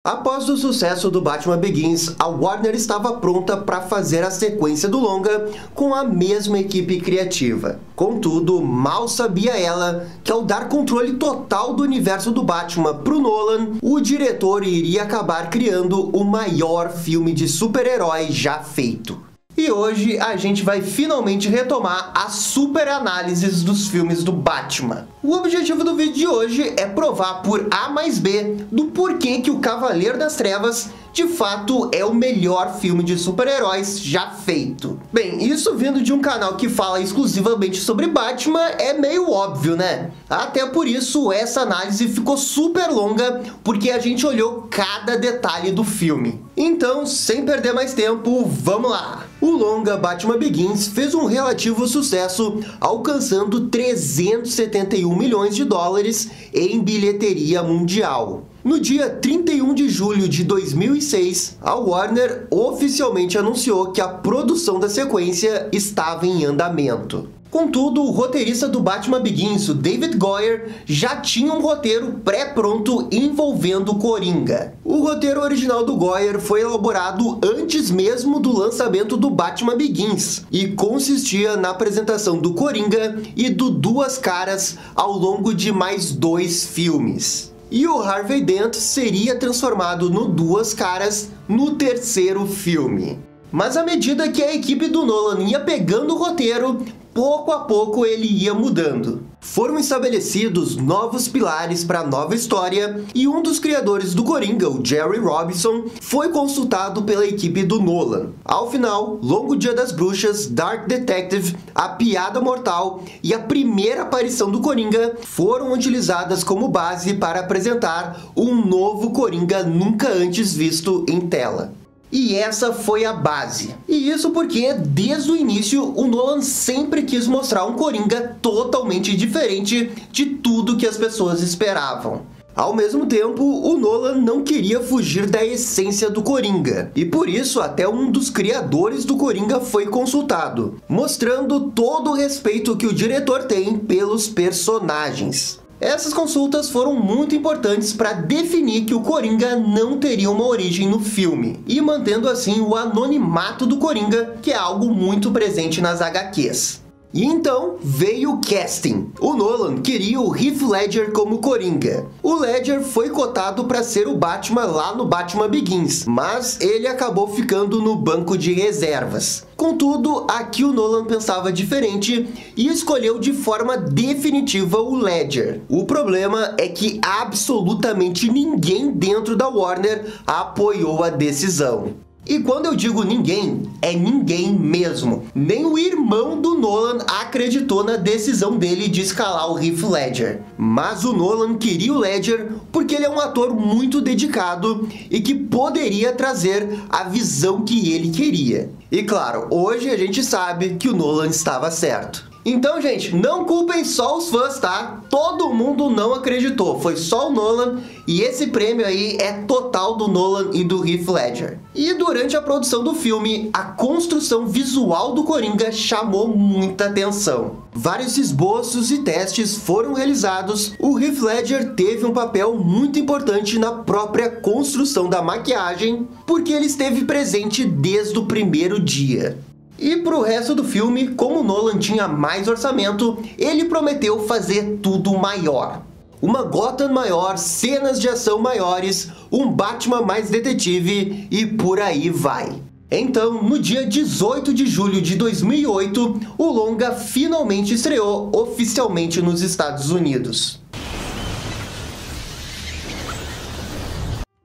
Após o sucesso do Batman Begins, a Warner estava pronta para fazer a sequência do longa com a mesma equipe criativa. Contudo, mal sabia ela que ao dar controle total do universo do Batman para o Nolan, o diretor iria acabar criando o maior filme de super-herói já feito. E hoje a gente vai finalmente retomar as super análises dos filmes do Batman. O objetivo do vídeo de hoje é provar por A mais B do porquê que o Cavaleiro das Trevas de fato é o melhor filme de super-heróis já feito. Bem, isso vindo de um canal que fala exclusivamente sobre Batman é meio óbvio, né? Até por isso essa análise ficou super longa, porque a gente olhou cada detalhe do filme. Então, sem perder mais tempo, vamos lá! O longa Batman Begins fez um relativo sucesso, alcançando 371 milhões de dólares em bilheteria mundial. No dia 31 de julho de 2006, a Warner oficialmente anunciou que a produção da sequência estava em andamento. Contudo, o roteirista do Batman Begins, o David Goyer, já tinha um roteiro pré-pronto envolvendo o Coringa. O roteiro original do Goyer foi elaborado antes mesmo do lançamento do Batman Begins e consistia na apresentação do Coringa e do Duas Caras ao longo de mais 2 filmes. E o Harvey Dent seria transformado no Duas Caras no 3º filme. Mas à medida que a equipe do Nolan ia pegando o roteiro, pouco a pouco ele ia mudando. Foram estabelecidos novos pilares para a nova história e um dos criadores do Coringa, o Jerry Robinson, foi consultado pela equipe do Nolan. Ao final, Longo Dia das Bruxas, Dark Detective, A Piada Mortal e a primeira aparição do Coringa foram utilizadas como base para apresentar um novo Coringa nunca antes visto em tela. E essa foi a base. E isso porque, desde o início, o Nolan sempre quis mostrar um Coringa totalmente diferente de tudo que as pessoas esperavam. Ao mesmo tempo, o Nolan não queria fugir da essência do Coringa, e por isso até um dos criadores do Coringa foi consultado, mostrando todo o respeito que o diretor tem pelos personagens. Essas consultas foram muito importantes para definir que o Coringa não teria uma origem no filme, e mantendo assim o anonimato do Coringa, que é algo muito presente nas HQs. E então veio o casting. O Nolan queria o Heath Ledger como Coringa. O Ledger foi cotado para ser o Batman lá no Batman Begins, mas ele acabou ficando no banco de reservas. Contudo, aqui o Nolan pensava diferente e escolheu de forma definitiva o Ledger. O problema é que absolutamente ninguém dentro da Warner apoiou a decisão. E quando eu digo ninguém, é ninguém mesmo. Nem o irmão do Nolan acreditou na decisão dele de escalar o Heath Ledger. Mas o Nolan queria o Ledger porque ele é um ator muito dedicado e que poderia trazer a visão que ele queria. E claro, hoje a gente sabe que o Nolan estava certo. Então, gente, não culpem só os fãs, tá? Todo mundo não acreditou, foi só o Nolan, e esse prêmio aí é total do Nolan e do Heath Ledger. E durante a produção do filme, a construção visual do Coringa chamou muita atenção. Vários esboços e testes foram realizados. O Heath Ledger teve um papel muito importante na própria construção da maquiagem, porque ele esteve presente desde o primeiro dia. E pro resto do filme, como o Nolan tinha mais orçamento, ele prometeu fazer tudo maior. Uma Gotham maior, cenas de ação maiores, um Batman mais detetive e por aí vai. Então, no dia 18 de julho de 2008, o longa finalmente estreou oficialmente nos Estados Unidos.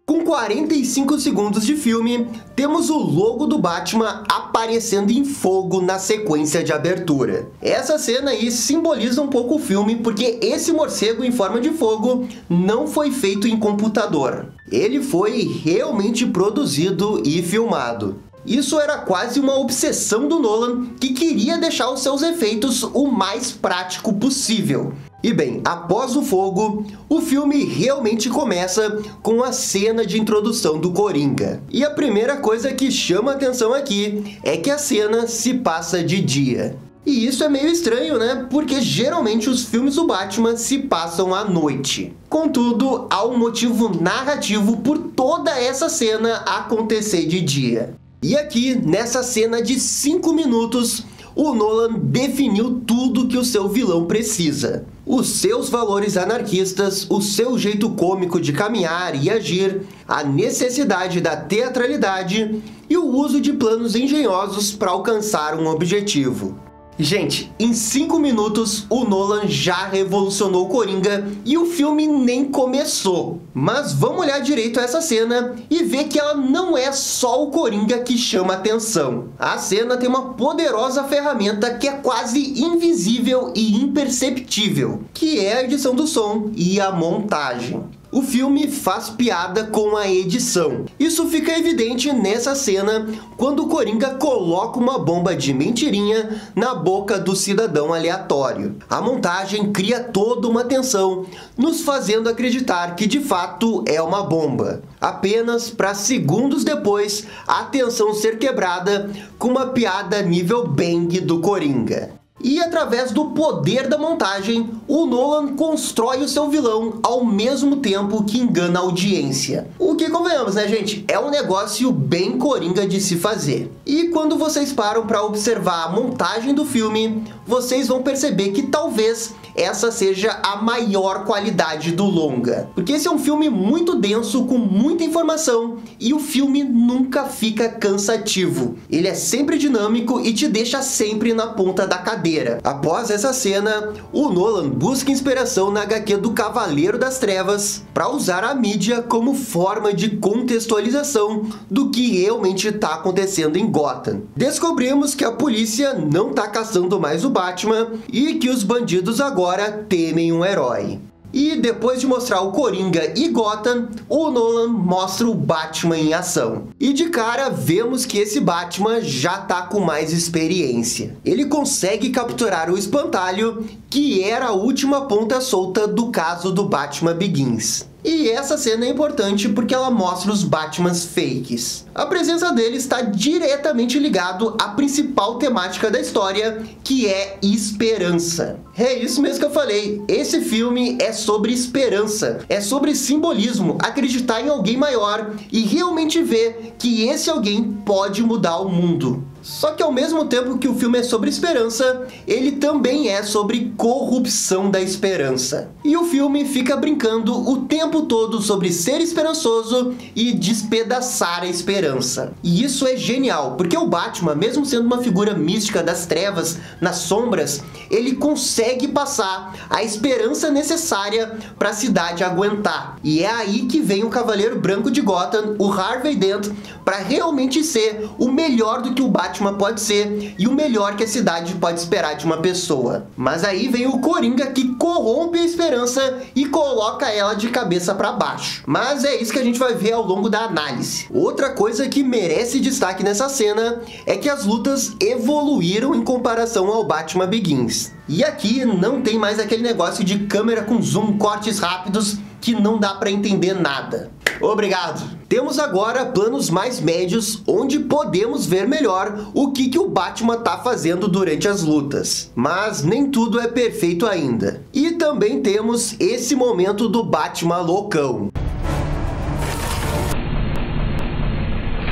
Com 45 segundos de filme, temos o logo do Batman aparecendo em fogo na sequência de abertura. Essa cena aí simboliza um pouco o filme, porque esse morcego em forma de fogo não foi feito em computador. Ele foi realmente produzido e filmado. Isso era quase uma obsessão do Nolan, que queria deixar os seus efeitos o mais prático possível. E bem, após o fogo, o filme realmente começa com a cena de introdução do Coringa. E a primeira coisa que chama atenção aqui é que a cena se passa de dia. E isso é meio estranho, né? Porque geralmente os filmes do Batman se passam à noite. Contudo, há um motivo narrativo por toda essa cena acontecer de dia. E aqui, nessa cena de 5 minutos, o Nolan definiu tudo que o seu vilão precisa. Os seus valores anarquistas, o seu jeito cômico de caminhar e agir, a necessidade da teatralidade e o uso de planos engenhosos para alcançar um objetivo. Gente, em 5 minutos o Nolan já revolucionou o Coringa e o filme nem começou. Mas vamos olhar direito essa cena e ver que ela não é só o Coringa que chama atenção. A cena tem uma poderosa ferramenta que é quase invisível e imperceptível, que é a edição do som e a montagem. O filme faz piada com a edição. Isso fica evidente nessa cena quando o Coringa coloca uma bomba de mentirinha na boca do cidadão aleatório. A montagem cria toda uma tensão, nos fazendo acreditar que de fato é uma bomba. Apenas para segundos depois a tensão ser quebrada com uma piada nível Bang do Coringa. E através do poder da montagem, o Nolan constrói o seu vilão ao mesmo tempo que engana a audiência. O que convenhamos, né, gente? É um negócio bem Coringa de se fazer. E quando vocês param para observar a montagem do filme, vocês vão perceber que talvez essa seja a maior qualidade do longa. Porque esse é um filme muito denso, com muita informação, e o filme nunca fica cansativo. Ele é sempre dinâmico e te deixa sempre na ponta da cadeira. Após essa cena, o Nolan busca inspiração na HQ do Cavaleiro das Trevas para usar a mídia como forma de contextualização do que realmente está acontecendo em Gotham. Descobrimos que a polícia não está caçando mais o Batman e que os bandidos agora temem um herói. E depois de mostrar o Coringa e Gotham, o Nolan mostra o Batman em ação. E de cara vemos que esse Batman já tá com mais experiência. Ele consegue capturar o espantalho, que era a última ponta solta do caso do Batman Begins. E essa cena é importante porque ela mostra os Batmans fakes. A presença dele está diretamente ligado à principal temática da história, que é esperança. É isso mesmo que eu falei, esse filme é sobre esperança, é sobre simbolismo, acreditar em alguém maior e realmente ver que esse alguém pode mudar o mundo. Só que ao mesmo tempo que o filme é sobre esperança, ele também é sobre corrupção da esperança. E o filme fica brincando o tempo todo sobre ser esperançoso e despedaçar a esperança. E isso é genial, porque o Batman, mesmo sendo uma figura mística das trevas, nas sombras, ele consegue passar a esperança necessária para a cidade aguentar. E é aí que vem o Cavaleiro Branco de Gotham, o Harvey Dent, para realmente ser o melhor do que o Batman pode ser e o melhor que a cidade pode esperar de uma pessoa. Mas aí vem o Coringa que corrompe a esperança e coloca ela de cabeça para baixo. Mas é isso que a gente vai ver ao longo da análise. Outra coisa que merece destaque nessa cena é que as lutas evoluíram em comparação ao Batman Begins. E aqui não tem mais aquele negócio de câmera com zoom, cortes rápidos, que não dá para entender nada. Obrigado! Temos agora planos mais médios, onde podemos ver melhor o que o Batman tá fazendo durante as lutas. Mas nem tudo é perfeito ainda. E também temos esse momento do Batman loucão.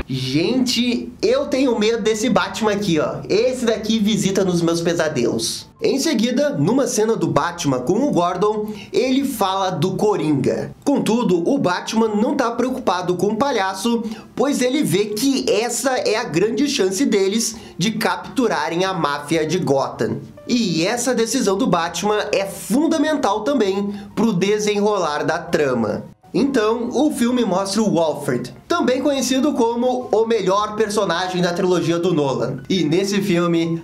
Gente, eu tenho medo desse Batman aqui, ó. Esse daqui visita nos meus pesadelos. Em seguida, numa cena do Batman com o Gordon, ele fala do Coringa. Contudo, o Batman não tá preocupado com o palhaço, pois ele vê que essa é a grande chance deles de capturarem a máfia de Gotham. E essa decisão do Batman é fundamental também pro desenrolar da trama. Então, o filme mostra o Alfred, também conhecido como o melhor personagem da trilogia do Nolan. E nesse filme,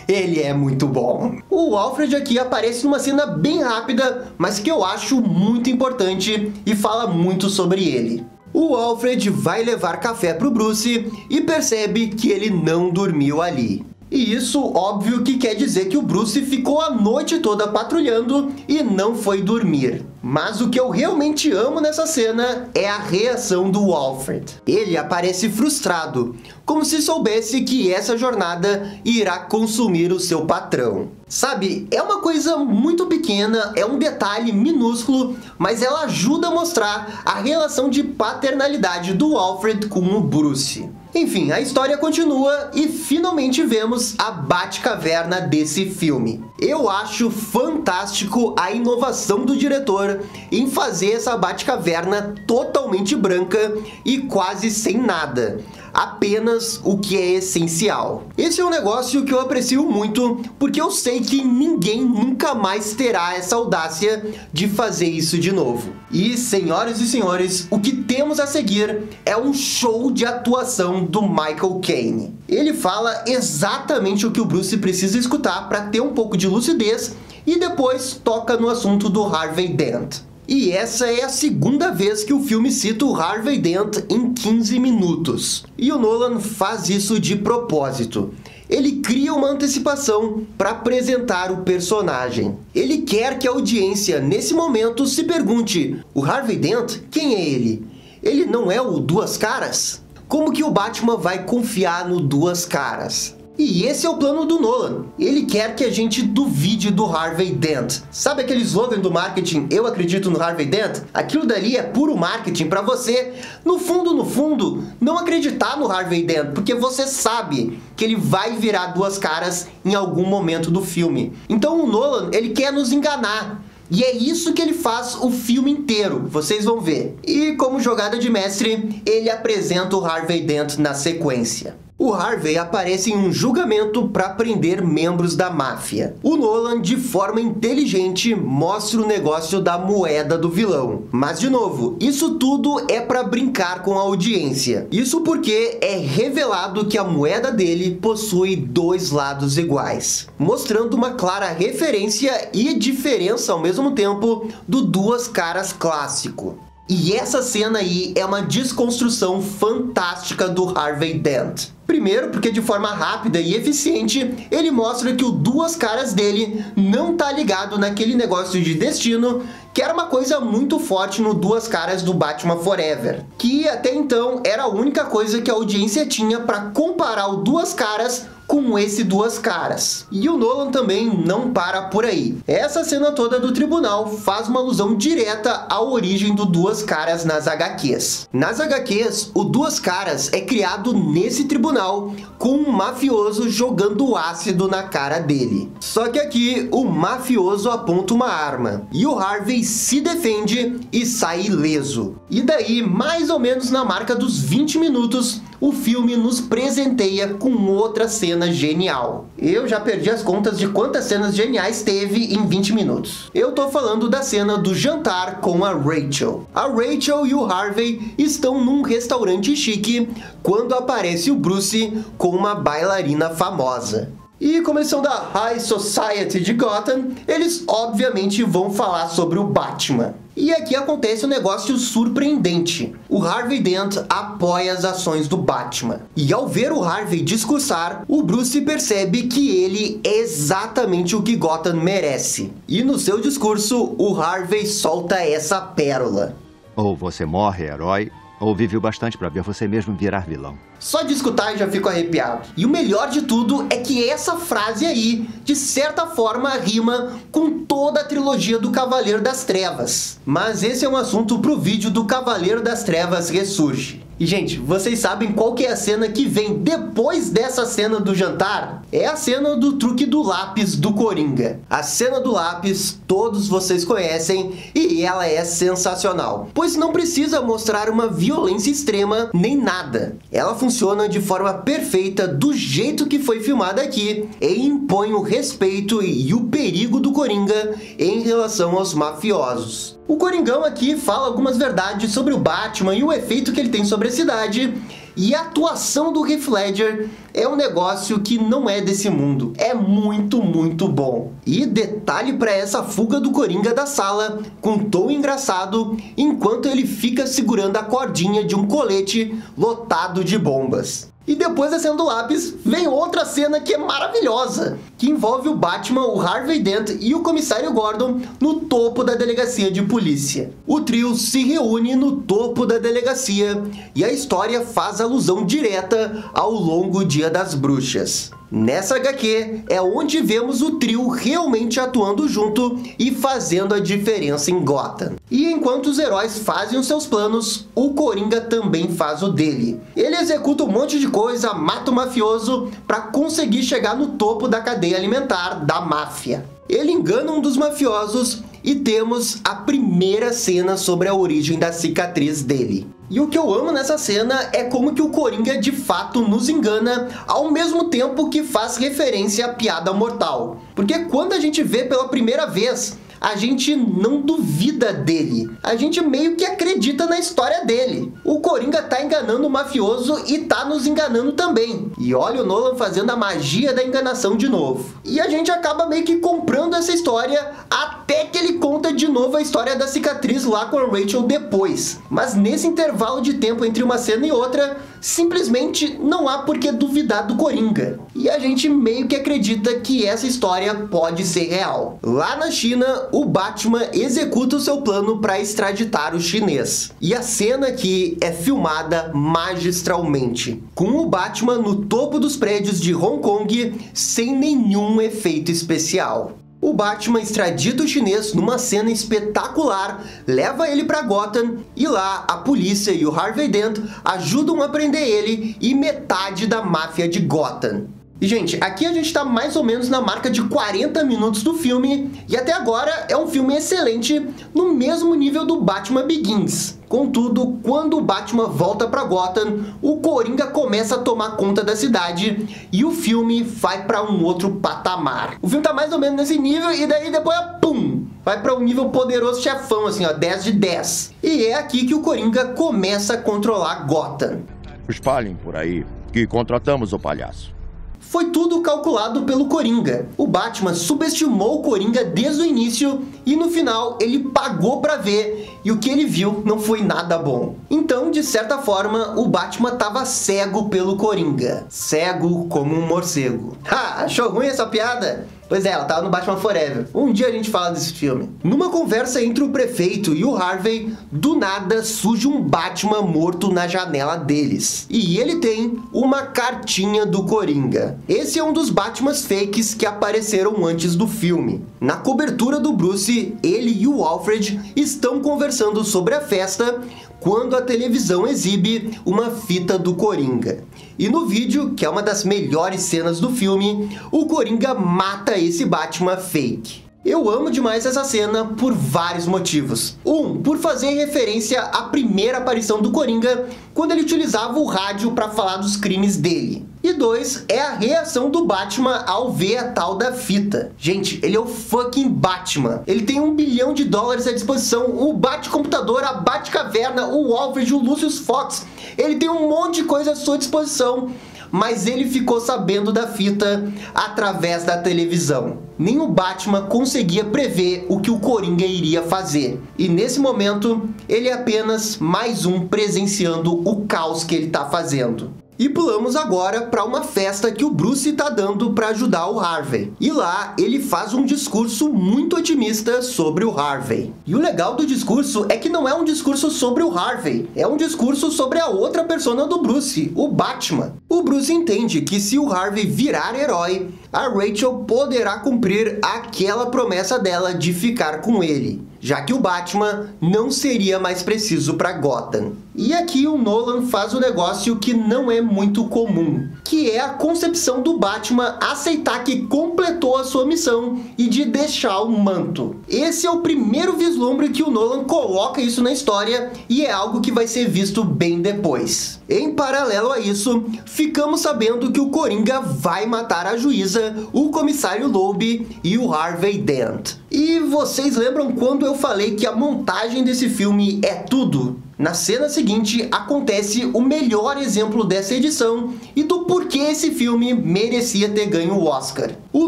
ele é muito bom. O Alfred aqui aparece numa cena bem rápida, mas que eu acho muito importante e fala muito sobre ele. O Alfred vai levar café pro Bruce e percebe que ele não dormiu ali. E isso, óbvio, que quer dizer que o Bruce ficou a noite toda patrulhando e não foi dormir. Mas o que eu realmente amo nessa cena é a reação do Alfred. Ele aparece frustrado, como se soubesse que essa jornada irá consumir o seu patrão. Sabe, é uma coisa muito pequena, é um detalhe minúsculo, mas ela ajuda a mostrar a relação de paternalidade do Alfred com o Bruce. Enfim, a história continua e finalmente vemos a Batcaverna desse filme. Eu acho fantástico a inovação do diretor em fazer essa Batcaverna totalmente branca e quase sem nada. Apenas o que é essencial. Esse é um negócio que eu aprecio muito, porque eu sei que ninguém nunca mais terá essa audácia de fazer isso de novo. E, senhoras e senhores, o que temos a seguir é um show de atuação do Michael Caine. Ele fala exatamente o que o Bruce precisa escutar para ter um pouco de lucidez e depois toca no assunto do Harvey Dent. E essa é a segunda vez que o filme cita o Harvey Dent em 15 minutos. E o Nolan faz isso de propósito. Ele cria uma antecipação para apresentar o personagem. Ele quer que a audiência, nesse momento, se pergunte: o Harvey Dent, quem é ele? Ele não é o Duas Caras? Como que o Batman vai confiar no Duas Caras? E esse é o plano do Nolan. Ele quer que a gente duvide do Harvey Dent. Sabe aquele slogan do marketing, eu acredito no Harvey Dent? Aquilo dali é puro marketing para você, no fundo, não acreditar no Harvey Dent, porque você sabe que ele vai virar Duas Caras em algum momento do filme. Então o Nolan, ele quer nos enganar. E é isso que ele faz o filme inteiro, vocês vão ver. E como jogada de mestre, ele apresenta o Harvey Dent na sequência. O Harvey aparece em um julgamento para prender membros da máfia. O Nolan, de forma inteligente, mostra o negócio da moeda do vilão. Mas, de novo, isso tudo é para brincar com a audiência. Isso porque é revelado que a moeda dele possui dois lados iguais, mostrando uma clara referência e diferença ao mesmo tempo do Duas Caras clássico. E essa cena aí é uma desconstrução fantástica do Harvey Dent. Primeiro, porque de forma rápida e eficiente, ele mostra que o Duas Caras dele não tá ligado naquele negócio de destino, que era uma coisa muito forte no Duas Caras do Batman Forever, que até então era a única coisa que a audiência tinha para comparar o Duas Caras com esse Duas Caras. E o Nolan também não para por aí. Essa cena toda do tribunal faz uma alusão direta à origem do Duas Caras nas HQs. Nas HQs, o Duas Caras é criado nesse tribunal com um mafioso jogando ácido na cara dele. Só que aqui o mafioso aponta uma arma e o Harvey se defende e sai ileso. E daí, mais ou menos na marca dos 20 minutos, o filme nos presenteia com outra cena genial. Eu já perdi as contas de quantas cenas geniais teve em 20 minutos. Eu tô falando da cena do jantar com a Rachel. A Rachel e o Harvey estão num restaurante chique quando aparece o Bruce com uma bailarina famosa. E como eles são da High Society de Gotham, eles obviamente vão falar sobre o Batman. E aqui acontece um negócio surpreendente. O Harvey Dent apoia as ações do Batman. E ao ver o Harvey discursar, o Bruce percebe que ele é exatamente o que Gotham merece. E no seu discurso, o Harvey solta essa pérola: ou você morre herói, ou vive o bastante para ver você mesmo virar vilão. Só de escutar eu já fico arrepiado. E o melhor de tudo é que essa frase aí, de certa forma, rima com toda a trilogia do Cavaleiro das Trevas. Mas esse é um assunto pro vídeo do Cavaleiro das Trevas Ressurge. E, gente, vocês sabem qual que é a cena que vem depois dessa cena do jantar? É a cena do truque do lápis do Coringa. A cena do lápis todos vocês conhecem e ela é sensacional, pois não precisa mostrar uma violência extrema nem nada. Ela funciona de forma perfeita do jeito que foi filmada aqui e impõe o respeito e o perigo do Coringa em relação aos mafiosos. O Coringão aqui fala algumas verdades sobre o Batman e o efeito que ele tem sobre a cidade. E a atuação do Heath Ledger é um negócio que não é desse mundo. É muito, muito bom. E detalhe para essa fuga do Coringa da sala, com tom engraçado, enquanto ele fica segurando a cordinha de um colete lotado de bombas. E depois da cena do lápis, vem outra cena que é maravilhosa, que envolve o Batman, o Harvey Dent e o comissário Gordon no topo da delegacia de polícia. O trio se reúne no topo da delegacia e a história faz alusão direta ao longo Dia das Bruxas. Nessa HQ é onde vemos o trio realmente atuando junto e fazendo a diferença em Gotham. E enquanto os heróis fazem os seus planos, o Coringa também faz o dele. Ele executa um monte de coisa, mata o mafioso para conseguir chegar no topo da cadeia alimentar da máfia. Ele engana um dos mafiosos e temos a primeira cena sobre a origem da cicatriz dele. E o que eu amo nessa cena é como que o Coringa de fato nos engana, ao mesmo tempo que faz referência à piada mortal. Porque quando a gente vê pela primeira vez, a gente não duvida dele. A gente meio que acredita na história dele. O Coringa tá enganando o mafioso e tá nos enganando também. E olha o Nolan fazendo a magia da enganação de novo. E a gente acaba meio que comprando essa história até que ele conta de novo a história da cicatriz lá com a Rachel depois. Mas nesse intervalo de tempo entre uma cena e outra, simplesmente não há por que duvidar do Coringa. E a gente meio que acredita que essa história pode ser real. Lá na China, o Batman executa o seu plano para extraditar o chinês. E a cena aqui é filmada magistralmente, com o Batman no topo dos prédios de Hong Kong sem nenhum efeito especial. O Batman extradita o chinês numa cena espetacular, leva ele para Gotham e lá a polícia e o Harvey Dent ajudam a prender ele e metade da máfia de Gotham. E, gente, aqui a gente tá mais ou menos na marca de 40 minutos do filme, e até agora é um filme excelente, no mesmo nível do Batman Begins. Contudo, quando o Batman volta pra Gotham, o Coringa começa a tomar conta da cidade e o filme vai pra um outro patamar. O filme tá mais ou menos nesse nível e daí depois, pum, vai pra um nível poderoso chefão, assim, ó, 10 de 10. E é aqui que o Coringa começa a controlar Gotham. Espalhem por aí que contratamos o palhaço. Foi tudo calculado pelo Coringa. O Batman subestimou o Coringa desde o início e no final ele pagou pra ver e o que ele viu não foi nada bom. Então, de certa forma, o Batman tava cego pelo Coringa. Cego como um morcego. Ha! Achou ruim essa piada? Pois é, ela tava no Batman Forever. Um dia a gente fala desse filme. Numa conversa entre o prefeito e o Harvey, do nada surge um Batman morto na janela deles. E ele tem uma cartinha do Coringa. Esse é um dos Batmans fakes que apareceram antes do filme. Na cobertura do Bruce, ele e o Alfred estão conversando sobre a festa quando a televisão exibe uma fita do Coringa. E no vídeo, que é uma das melhores cenas do filme, o Coringa mata esse Batman fake. Eu amo demais essa cena por vários motivos. Por fazer referência à primeira aparição do Coringa, quando ele utilizava o rádio para falar dos crimes dele. E 2, é a reação do Batman ao ver a tal da fita. Gente, ele é o fucking Batman. Ele tem $1 bilhão à disposição, o Batcomputador, a Batcaverna, o Alfred, o Lucius Fox. Ele tem um monte de coisa à sua disposição, mas ele ficou sabendo da fita através da televisão. Nem o Batman conseguia prever o que o Coringa iria fazer. E nesse momento, ele é apenas mais um presenciando o caos que ele está fazendo. E pulamos agora para uma festa que o Bruce tá dando para ajudar o Harvey. E lá ele faz um discurso muito otimista sobre o Harvey. E o legal do discurso é que não é um discurso sobre o Harvey, é um discurso sobre a outra persona do Bruce, o Batman. O Bruce entende que se o Harvey virar herói, a Rachel poderá cumprir aquela promessa dela de ficar com ele, já que o Batman não seria mais preciso para Gotham. E aqui o Nolan faz um negócio que não é muito comum, que é a concepção do Batman aceitar que completou a sua missão e de deixar o manto. Esse é o primeiro vislumbre que o Nolan coloca isso na história e é algo que vai ser visto bem depois. Em paralelo a isso, ficamos sabendo que o Coringa vai matar a juíza, o comissário Loeb e o Harvey Dent. E vocês lembram quando eu falei que a montagem desse filme é tudo? Na cena seguinte, acontece o melhor exemplo dessa edição e do porquê esse filme merecia ter ganho o Oscar. O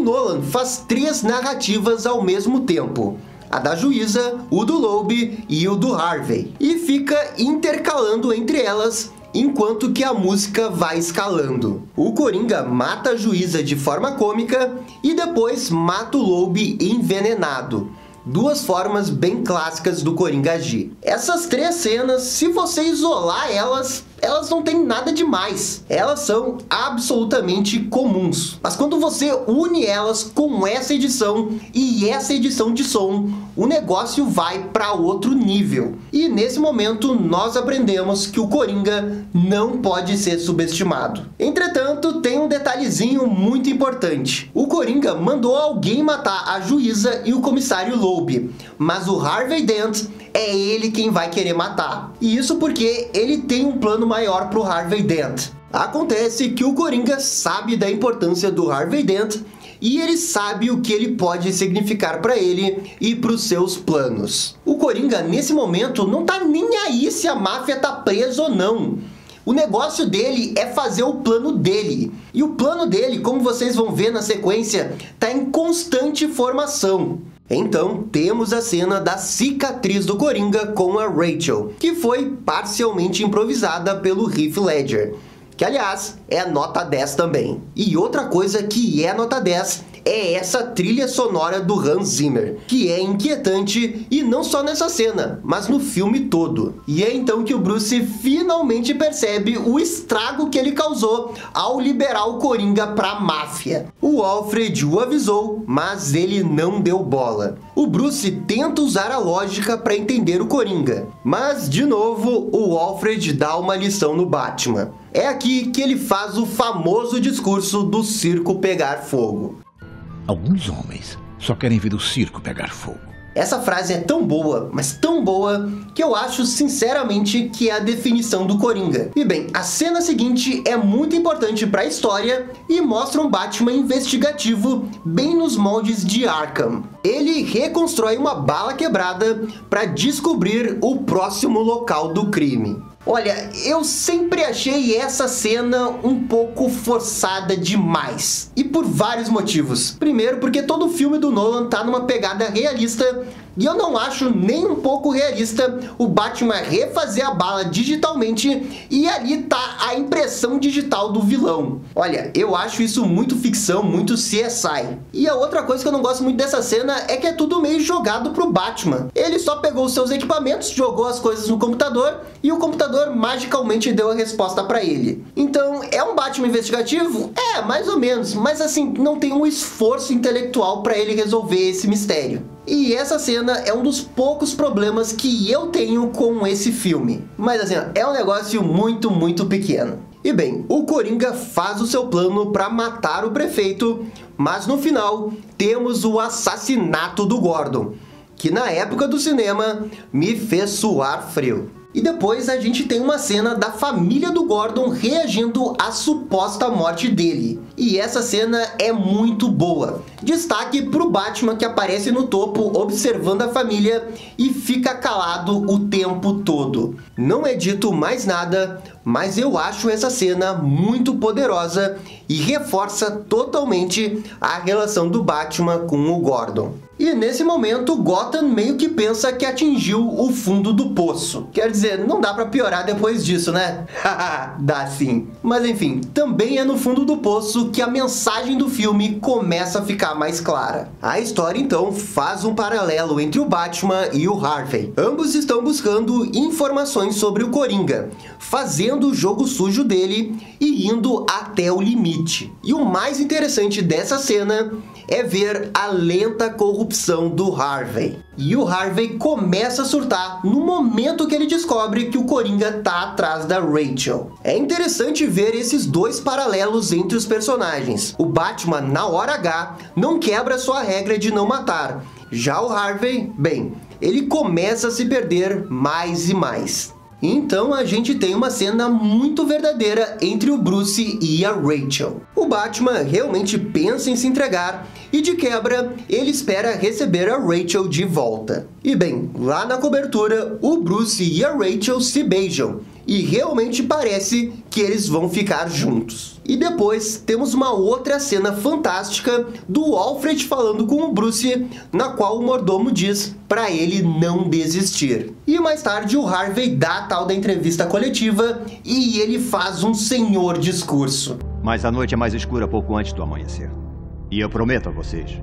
Nolan faz 3 narrativas ao mesmo tempo. A da juíza, o do Loeb e o do Harvey. E fica intercalando entre elas enquanto que a música vai escalando. O Coringa mata a juíza de forma cômica e depois mata o Loeb envenenado. Duas formas bem clássicas do Coringa agir. Essas três cenas, se você isolar elas não têm nada demais. Elas são absolutamente comuns. Mas quando você une elas com essa edição e essa edição de som, o negócio vai para outro nível. E nesse momento nós aprendemos que o Coringa não pode ser subestimado. Entretanto, tem um detalhezinho muito importante. O Coringa mandou alguém matar a juíza e o comissário Loeb, mas o Harvey Dent é ele quem vai querer matar. E isso porque ele tem um plano maior pro Harvey Dent. Acontece que o Coringa sabe da importância do Harvey Dent e ele sabe o que ele pode significar para ele e para os seus planos. O Coringa, nesse momento, não tá nem aí se a máfia tá presa ou não. O negócio dele é fazer o plano dele. E o plano dele, como vocês vão ver na sequência, tá em constante formação. Então, temos a cena da cicatriz do Coringa com a Rachel, que foi parcialmente improvisada pelo Heath Ledger, que, aliás, é nota 10 também. E outra coisa que é nota 10 é essa trilha sonora do Hans Zimmer, que é inquietante e não só nessa cena, mas no filme todo. E é então que o Bruce finalmente percebe o estrago que ele causou ao liberar o Coringa pra máfia. O Alfred o avisou, mas ele não deu bola. O Bruce tenta usar a lógica para entender o Coringa, mas de novo o Alfred dá uma lição no Batman. É aqui que ele faz o famoso discurso do circo pegar fogo. Alguns homens só querem ver o circo pegar fogo. Essa frase é tão boa, mas tão boa, que eu acho sinceramente que é a definição do Coringa. E bem, a cena seguinte é muito importante para a história e mostra um Batman investigativo bem nos moldes de Arkham. Ele reconstrói uma bala quebrada para descobrir o próximo local do crime. Olha, eu sempre achei essa cena um pouco forçada demais. E por vários motivos. Primeiro, porque todo filme do Nolan tá numa pegada realista. E eu não acho nem um pouco realista o Batman refazer a bala digitalmente e ali tá a impressão digital do vilão. Olha, eu acho isso muito ficção, muito CSI. E a outra coisa que eu não gosto muito dessa cena é que é tudo meio jogado pro Batman. Ele só pegou os seus equipamentos, jogou as coisas no computador e o computador magicamente deu a resposta pra ele. Então, é um Batman investigativo? É, mais ou menos. Mas assim, não tem um esforço intelectual pra ele resolver esse mistério. E essa cena é um dos poucos problemas que eu tenho com esse filme. Mas assim, é um negócio muito, muito pequeno. E bem, o Coringa faz o seu plano para matar o prefeito, mas no final temos o assassinato do Gordon, que na época do cinema me fez suar frio. E depois a gente tem uma cena da família do Gordon reagindo à suposta morte dele. E essa cena é muito boa. Destaque pro Batman, que aparece no topo observando a família e fica calado o tempo todo. Não é dito mais nada, mas eu acho essa cena muito poderosa e reforça totalmente a relação do Batman com o Gordon. E nesse momento, Gotham meio que pensa que atingiu o fundo do poço. Quer dizer, não dá pra piorar depois disso, né? Dá sim. Mas enfim, também é no fundo do poço que a mensagem do filme começa a ficar mais clara. A história então faz um paralelo entre o Batman e o Harvey. Ambos estão buscando informações sobre o Coringa, fazendo o jogo sujo dele e indo até o limite. E o mais interessante dessa cena é ver a lenta corrupção do Harvey. E o Harvey começa a surtar no momento que ele descobre que o Coringa tá atrás da Rachel. É interessante ver esses dois paralelos entre os personagens. O Batman, na hora H, não quebra sua regra de não matar. Já o Harvey, bem, ele começa a se perder mais e mais. Então a gente tem uma cena muito verdadeira entre o Bruce e a Rachel. O Batman realmente pensa em se entregar e de quebra ele espera receber a Rachel de volta. E bem, lá na cobertura o Bruce e a Rachel se beijam e realmente parece que eles vão ficar juntos. E depois temos uma outra cena fantástica do Alfred falando com o Bruce, na qual o mordomo diz para ele não desistir. E mais tarde o Harvey dá a tal da entrevista coletiva e ele faz um senhor discurso. Mas a noite é mais escura pouco antes do amanhecer. E eu prometo a vocês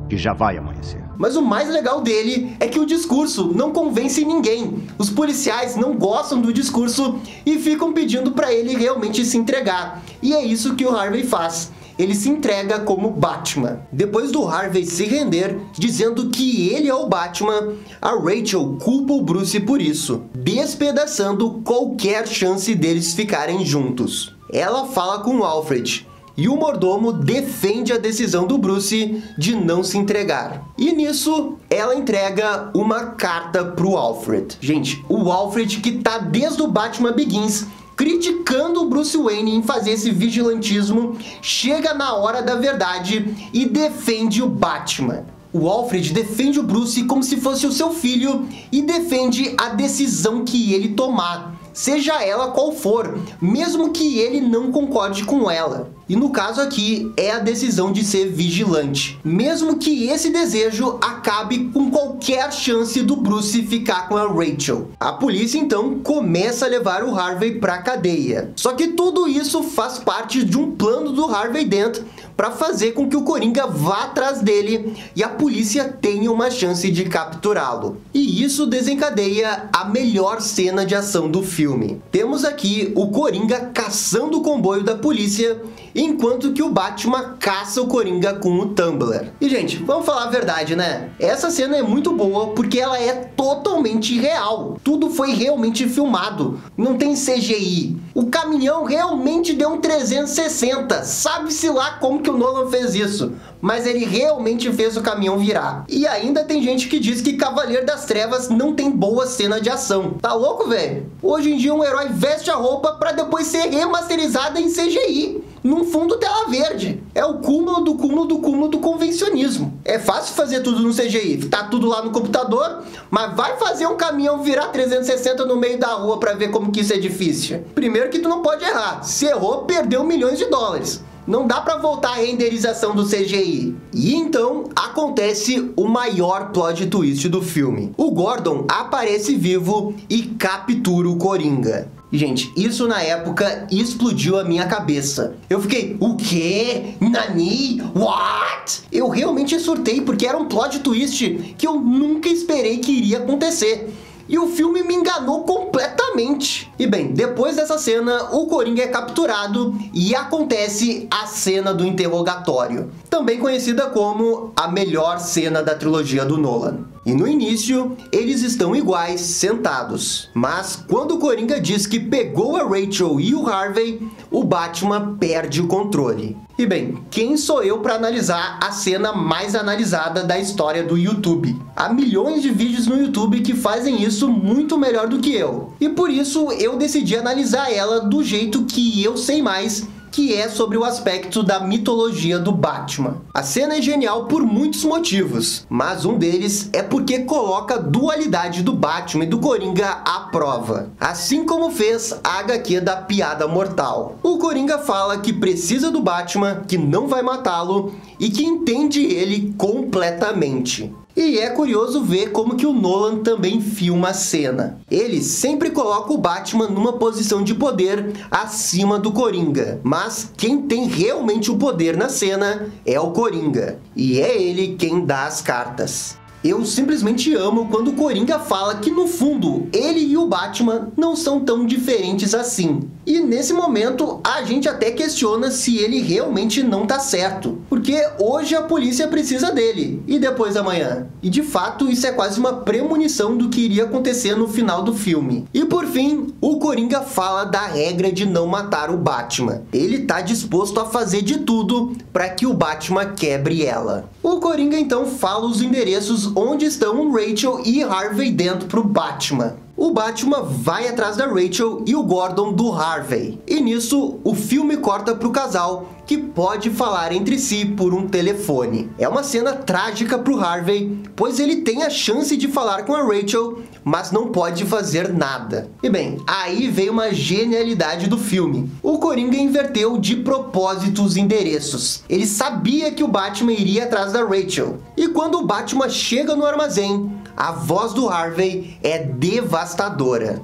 que já vai amanhecer. Mas o mais legal dele é que o discurso não convence ninguém. Os policiais não gostam do discurso e ficam pedindo para ele realmente se entregar. E é isso que o Harvey faz. Ele se entrega como Batman. Depois do Harvey se render, dizendo que ele é o Batman, a Rachel culpa o Bruce por isso, despedaçando qualquer chance deles ficarem juntos. Ela fala com o Alfred, e o mordomo defende a decisão do Bruce de não se entregar. E nisso, ela entrega uma carta pro Alfred. Gente, o Alfred que tá desde o Batman Begins criticando o Bruce Wayne em fazer esse vigilantismo, chega na hora da verdade e defende o Batman. O Alfred defende o Bruce como se fosse o seu filho e defende a decisão que ele tomar, seja ela qual for, mesmo que ele não concorde com ela. E no caso aqui, é a decisão de ser vigilante, mesmo que esse desejo acabe com qualquer chance do Bruce ficar com a Rachel. A polícia então começa a levar o Harvey pra cadeia. Só que tudo isso faz parte de um plano do Harvey Dent para fazer com que o Coringa vá atrás dele e a polícia tenha uma chance de capturá-lo. E isso desencadeia a melhor cena de ação do filme. Temos aqui o Coringa caçando o comboio da polícia, enquanto que o Batman caça o Coringa com o Tumbler. E gente, vamos falar a verdade, né? Essa cena é muito boa porque ela é totalmente real. Tudo foi realmente filmado, não tem CGI. O caminhão realmente deu um 360, sabe-se lá como que o Nolan fez isso, mas ele realmente fez o caminhão virar. E ainda tem gente que diz que Cavaleiro das Trevas não tem boa cena de ação. Tá louco, velho? Hoje em dia um herói veste a roupa pra depois ser remasterizada em CGI, num fundo tela verde. É o cúmulo do cúmulo do cúmulo do convencionismo. É fácil fazer tudo no CGI, tá tudo lá no computador, mas vai fazer um caminhão virar 360 no meio da rua pra ver como que isso é difícil. Primeiro que tu não pode errar, se errou, perdeu milhões de dólares. Não dá pra voltar a renderização do CGI. E então acontece o maior plot twist do filme. O Gordon aparece vivo e captura o Coringa. Gente, isso na época explodiu a minha cabeça. Eu fiquei, o quê? Nani? What? Eu realmente surtei porque era um plot twist que eu nunca esperei que iria acontecer. E o filme me enganou completamente. E bem, depois dessa cena, o Coringa é capturado e acontece a cena do interrogatório, também conhecida como a melhor cena da trilogia do Nolan. E no início, eles estão iguais, sentados. Mas quando o Coringa diz que pegou a Rachel e o Harvey, o Batman perde o controle. E bem, quem sou eu para analisar a cena mais analisada da história do YouTube? Há milhões de vídeos no YouTube que fazem isso muito melhor do que eu. E por isso eu decidi analisar ela do jeito que eu sei mais, que é sobre o aspecto da mitologia do Batman. A cena é genial por muitos motivos, mas um deles é porque coloca a dualidade do Batman e do Coringa à prova, assim como fez a HQ da Piada Mortal. O Coringa fala que precisa do Batman, que não vai matá-lo e que entende ele completamente. E é curioso ver como que o Nolan também filma a cena. Ele sempre coloca o Batman numa posição de poder acima do Coringa. Mas quem tem realmente o poder na cena é o Coringa. E é ele quem dá as cartas. Eu simplesmente amo quando o Coringa fala que no fundo ele e o Batman não são tão diferentes assim. E nesse momento a gente até questiona se ele realmente não tá certo, porque hoje a polícia precisa dele, e depois amanhã? E de fato isso é quase uma premonição do que iria acontecer no final do filme. E por fim, o Coringa fala da regra de não matar o Batman. Ele tá disposto a fazer de tudo para que o Batman quebre ela. O Coringa então fala os endereços onde estão Rachel e Harvey Dent pro Batman. O Batman vai atrás da Rachel e o Gordon do Harvey. E nisso, o filme corta pro casal, que pode falar entre si por um telefone. É uma cena trágica pro Harvey, pois ele tem a chance de falar com a Rachel, mas não pode fazer nada. E bem, aí veio uma genialidade do filme. O Coringa inverteu de propósito os endereços. Ele sabia que o Batman iria atrás da Rachel. E quando o Batman chega no armazém, a voz do Harvey é devastadora.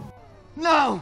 Não!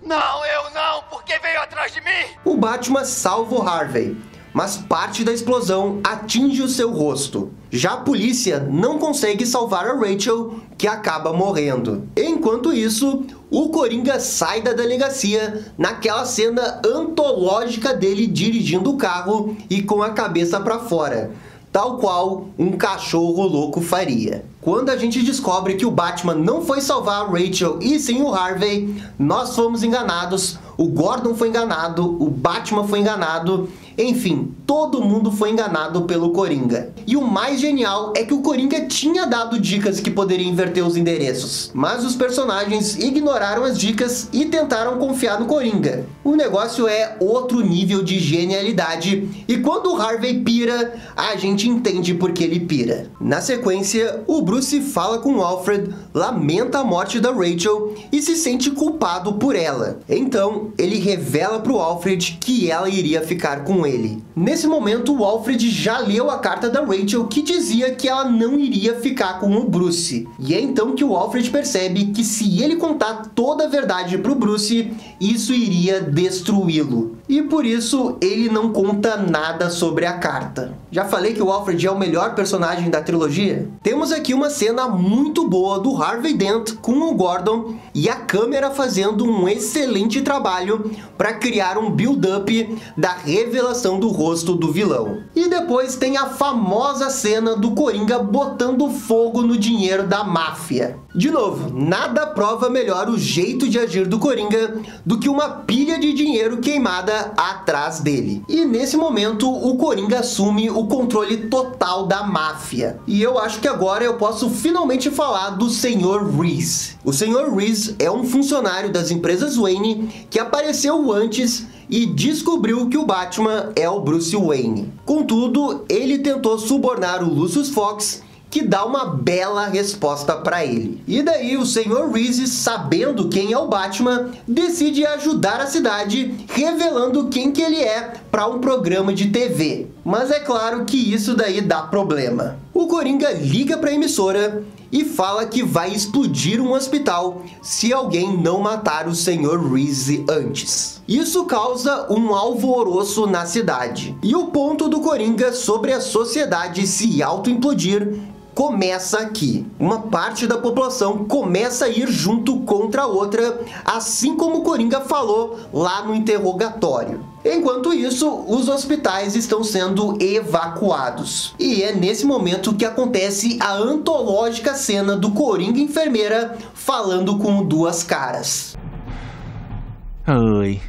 Não, eu não! Por que veio atrás de mim? O Batman salva o Harvey, mas parte da explosão atinge o seu rosto. Já a polícia não consegue salvar a Rachel, que acaba morrendo. Enquanto isso, o Coringa sai da delegacia naquela cena antológica dele dirigindo o carro e com a cabeça para fora, tal qual um cachorro louco faria. Quando a gente descobre que o Batman não foi salvar a Rachel e sim o Harvey, nós fomos enganados, o Gordon foi enganado, o Batman foi enganado, enfim, todo mundo foi enganado pelo Coringa. E o mais genial é que o Coringa tinha dado dicas que poderia inverter os endereços, mas os personagens ignoraram as dicas e tentaram confiar no Coringa. O negócio é outro nível de genialidade, e quando o Harvey pira, a gente entende por que ele pira. Na sequência, o Bruce fala com o Alfred, lamenta a morte da Rachel e se sente culpado por ela. Então, ele revela para o Alfred que ela iria ficar com ele. Nesse momento, o Alfred já leu a carta da Rachel que dizia que ela não iria ficar com o Bruce. E é então que o Alfred percebe que se ele contar toda a verdade para o Bruce, isso iria destruí-lo. E por isso, ele não conta nada sobre a carta. Já falei que o Alfred é o melhor personagem da trilogia? Temos aqui uma cena muito boa do Harvey Dent com o Gordon e a câmera fazendo um excelente trabalho para criar um build-up da revelação do rosto do vilão. E depois tem a famosa cena do Coringa botando fogo no dinheiro da máfia. De novo, nada prova melhor o jeito de agir do Coringa do que uma pilha de dinheiro queimada atrás dele. E nesse momento, o Coringa assume o controle total da máfia. E eu acho que agora eu posso finalmente falar do Sr. Reese. O Sr. Reese é um funcionário das empresas Wayne que apareceu antes e descobriu que o Batman é o Bruce Wayne. Contudo, ele tentou subornar o Lucius Fox, que dá uma bela resposta para ele. E daí o Sr. Reese, sabendo quem é o Batman, decide ajudar a cidade, revelando quem que ele é para um programa de TV. Mas é claro que isso daí dá problema. O Coringa liga para a emissora e fala que vai explodir um hospital se alguém não matar o Sr. Reese antes. Isso causa um alvoroço na cidade. E o ponto do Coringa sobre a sociedade se auto-implodir começa aqui. Uma parte da população começa a ir junto contra a outra, assim como o Coringa falou lá no interrogatório. Enquanto isso, os hospitais estão sendo evacuados. E é nesse momento que acontece a antológica cena do Coringa enfermeira falando com o Duas Caras. Oi.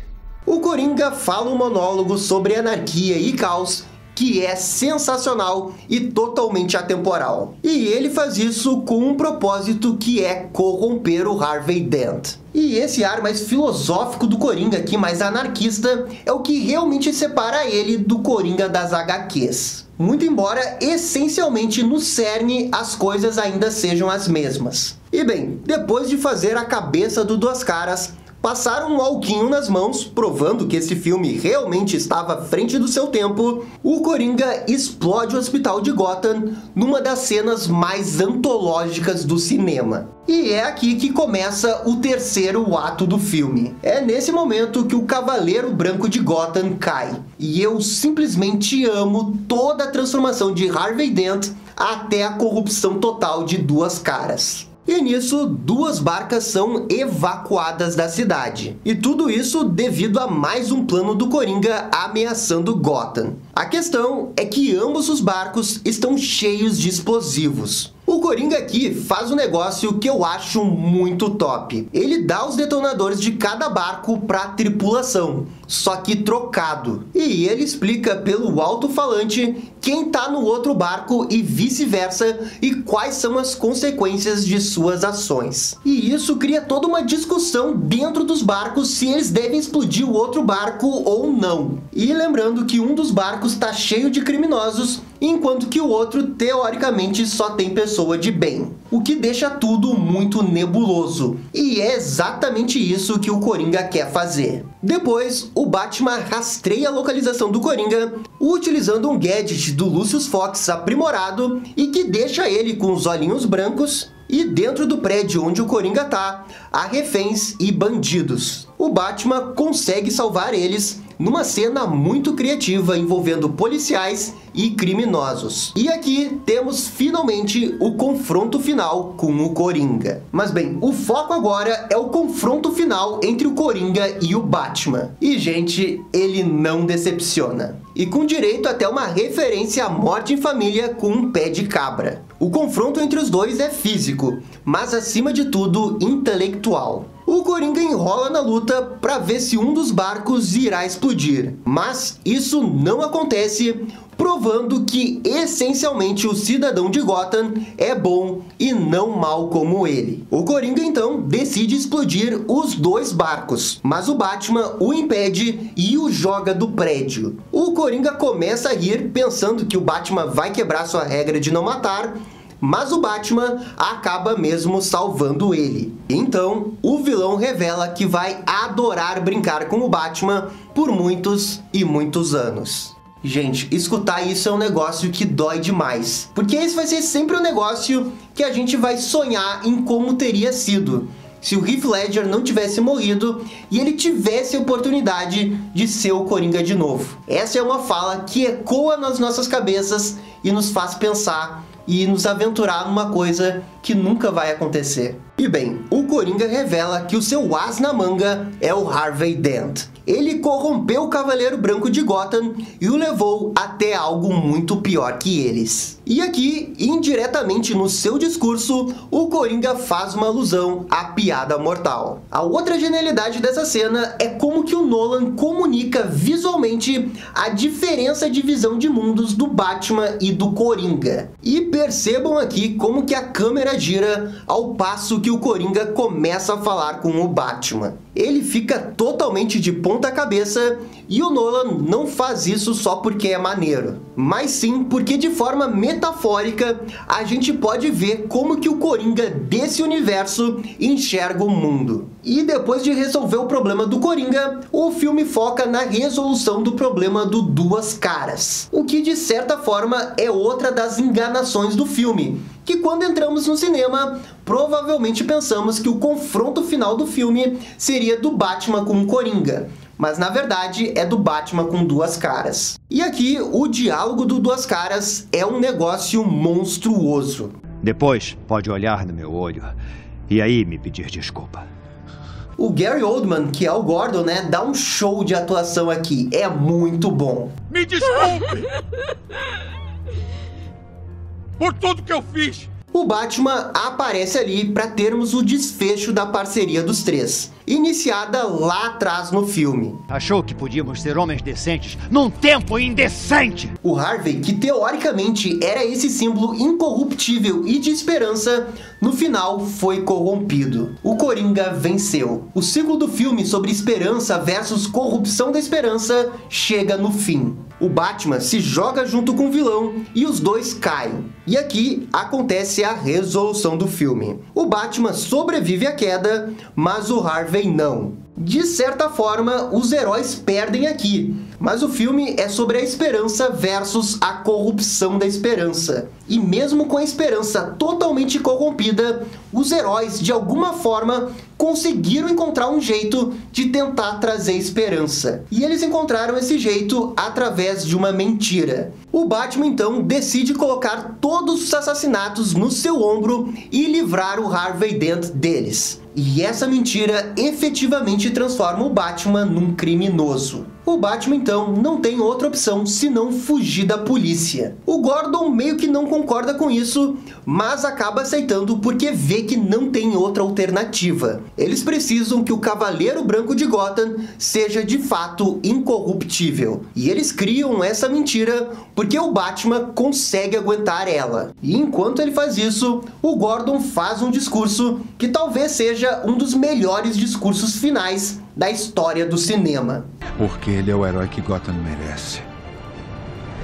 O Coringa fala um monólogo sobre anarquia e caos que é sensacional e totalmente atemporal. E ele faz isso com um propósito que é corromper o Harvey Dent. E esse ar mais filosófico do Coringa aqui, mais anarquista, é o que realmente separa ele do Coringa das HQs. Muito embora, essencialmente, no cerne, as coisas ainda sejam as mesmas. E bem, depois de fazer a cabeça do Duas Caras, passaram um alquinho nas mãos, provando que esse filme realmente estava à frente do seu tempo, o Coringa explode o hospital de Gotham numa das cenas mais antológicas do cinema. E é aqui que começa o terceiro ato do filme. É nesse momento que o Cavaleiro Branco de Gotham cai. E eu simplesmente amo toda a transformação de Harvey Dent até a corrupção total de Duas Caras. E nisso, duas barcas são evacuadas da cidade. E tudo isso devido a mais um plano do Coringa ameaçando Gotham. A questão é que ambos os barcos estão cheios de explosivos. O Coringa aqui faz um negócio que eu acho muito top. Ele dá os detonadores de cada barco para a tripulação, só que trocado. E ele explica pelo alto-falante quem tá no outro barco e vice-versa e quais são as consequências de suas ações. E isso cria toda uma discussão dentro dos barcos se eles devem explodir o outro barco ou não. E lembrando que um dos barcos barco está cheio de criminosos, enquanto que o outro, teoricamente, só tem pessoa de bem. O que deixa tudo muito nebuloso. E é exatamente isso que o Coringa quer fazer. Depois, o Batman rastreia a localização do Coringa, utilizando um gadget do Lucius Fox aprimorado e que deixa ele com os olhinhos brancos. E dentro do prédio onde o Coringa tá, há reféns e bandidos. O Batman consegue salvar eles numa cena muito criativa envolvendo policiais e criminosos. E aqui temos finalmente o confronto final com o Coringa. Mas bem, o foco agora é o confronto final entre o Coringa e o Batman. E gente, ele não decepciona. E com direito até uma referência à morte em família com um pé de cabra. O confronto entre os dois é físico, mas acima de tudo intelectual. O Coringa enrola na luta para ver se um dos barcos irá explodir, mas isso não acontece, provando que essencialmente o cidadão de Gotham é bom e não mal como ele. O Coringa então decide explodir os dois barcos, mas o Batman o impede e o joga do prédio. O Coringa começa a rir pensando que o Batman vai quebrar sua regra de não matar, mas o Batman acaba mesmo salvando ele. Então, o vilão revela que vai adorar brincar com o Batman por muitos e muitos anos. Gente, escutar isso é um negócio que dói demais, porque esse vai ser sempre um negócio que a gente vai sonhar em como teria sido se o Heath Ledger não tivesse morrido e ele tivesse a oportunidade de ser o Coringa de novo. Essa é uma fala que ecoa nas nossas cabeças e nos faz pensar e nos aventurar numa coisa que nunca vai acontecer. E bem, o Coringa revela que o seu as na manga é o Harvey Dent. Ele corrompeu o Cavaleiro Branco de Gotham e o levou até algo muito pior que eles. E aqui, indiretamente no seu discurso, o Coringa faz uma alusão à piada mortal. A outra genialidade dessa cena é como que o Nolan comunica visualmente a diferença de visão de mundos do Batman e do Coringa. E percebam aqui como que a câmera gira ao passo que o Coringa começa a falar com o Batman. Ele fica totalmente de ponta cabeça e o Nolan não faz isso só porque é maneiro, mas sim porque de forma metafórica a gente pode ver como que o Coringa desse universo enxerga o mundo. E depois de resolver o problema do Coringa, o filme foca na resolução do problema do Duas Caras, o que de certa forma é outra das enganações do filme, que quando entramos no cinema, provavelmente pensamos que o confronto final do filme seria do Batman com o Coringa, mas na verdade é do Batman com Duas Caras. E aqui, o diálogo do Duas Caras é um negócio monstruoso. Depois pode olhar no meu olho e aí me pedir desculpa. O Gary Oldman, que é o Gordon, né, dá um show de atuação aqui, é muito bom. Me desculpe! Por tudo que eu fiz! O Batman aparece ali para termos o desfecho da parceria dos três, iniciada lá atrás no filme. Achou que podíamos ser homens decentes num tempo indecente? O Harvey, que teoricamente era esse símbolo incorruptível e de esperança, no final foi corrompido. O Coringa venceu. O ciclo do filme sobre esperança versus corrupção da esperança chega no fim. O Batman se joga junto com o vilão e os dois caem. E aqui acontece a resolução do filme. O Batman sobrevive à queda, mas o Harvey não. De certa forma, os heróis perdem aqui, mas o filme é sobre a esperança versus a corrupção da esperança. E mesmo com a esperança totalmente corrompida, os heróis, de alguma forma, conseguiram encontrar um jeito de tentar trazer esperança. E eles encontraram esse jeito através de uma mentira. O Batman, então, decide colocar todos os assassinatos no seu ombro e livrar o Harvey Dent deles. E essa mentira efetivamente transforma o Batman num criminoso. O Batman, então, não tem outra opção senão fugir da polícia. O Gordon meio que não concorda com isso, mas acaba aceitando porque vê que não tem outra alternativa. Eles precisam que o Cavaleiro Branco de Gotham seja de fato incorruptível. E eles criam essa mentira porque o Batman consegue aguentar ela. E enquanto ele faz isso, o Gordon faz um discurso que talvez seja um dos melhores discursos finais da história do cinema. Porque ele é o herói que Gotham merece.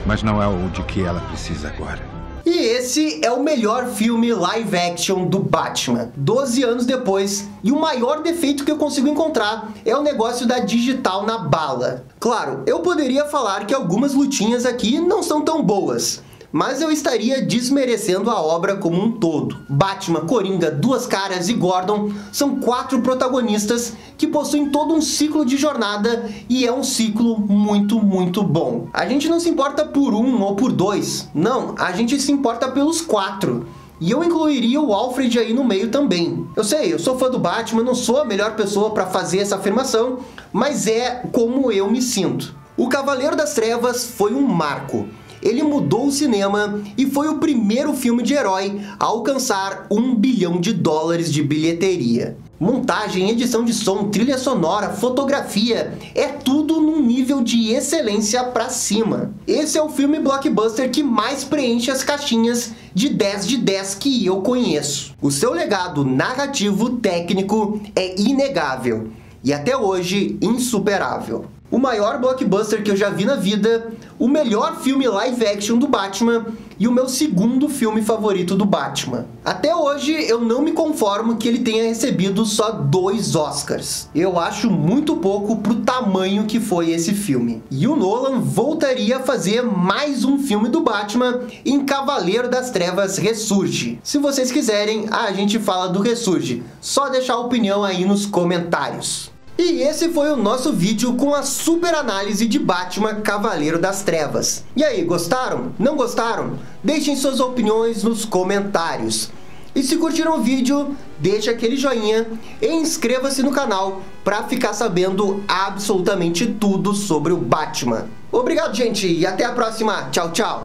Mas não é o de que ela precisa agora. E esse é o melhor filme live action do Batman, 12 anos depois, e o maior defeito que eu consigo encontrar é o negócio da digital na bala. Claro, eu poderia falar que algumas lutinhas aqui não são tão boas, mas eu estaria desmerecendo a obra como um todo. Batman, Coringa, Duas Caras e Gordon são 4 protagonistas que possuem todo um ciclo de jornada e é um ciclo muito, muito bom. A gente não se importa por um ou por dois, não, a gente se importa pelos 4. E eu incluiria o Alfred aí no meio também. Eu sei, eu sou fã do Batman, não sou a melhor pessoa para fazer essa afirmação, mas é como eu me sinto. O Cavaleiro das Trevas foi um marco. Ele mudou o cinema e foi o primeiro filme de herói a alcançar $1 bilhão de bilheteria. Montagem, edição de som, trilha sonora, fotografia, é tudo num nível de excelência pra cima. Esse é o filme blockbuster que mais preenche as caixinhas de 10 de 10 que eu conheço. O seu legado narrativo técnico é inegável e até hoje insuperável. O maior blockbuster que eu já vi na vida, o melhor filme live action do Batman e o meu segundo filme favorito do Batman. Até hoje eu não me conformo que ele tenha recebido só 2 Oscars. Eu acho muito pouco pro tamanho que foi esse filme. E o Nolan voltaria a fazer mais um filme do Batman em Cavaleiro das Trevas Ressurge. Se vocês quiserem, a gente fala do Ressurge. Só deixar a opinião aí nos comentários. E esse foi o nosso vídeo com a super análise de Batman Cavaleiro das Trevas. E aí, gostaram? Não gostaram? Deixem suas opiniões nos comentários. E se curtiram o vídeo, deixa aquele joinha e inscreva-se no canal para ficar sabendo absolutamente tudo sobre o Batman. Obrigado, gente, e até a próxima. Tchau, tchau!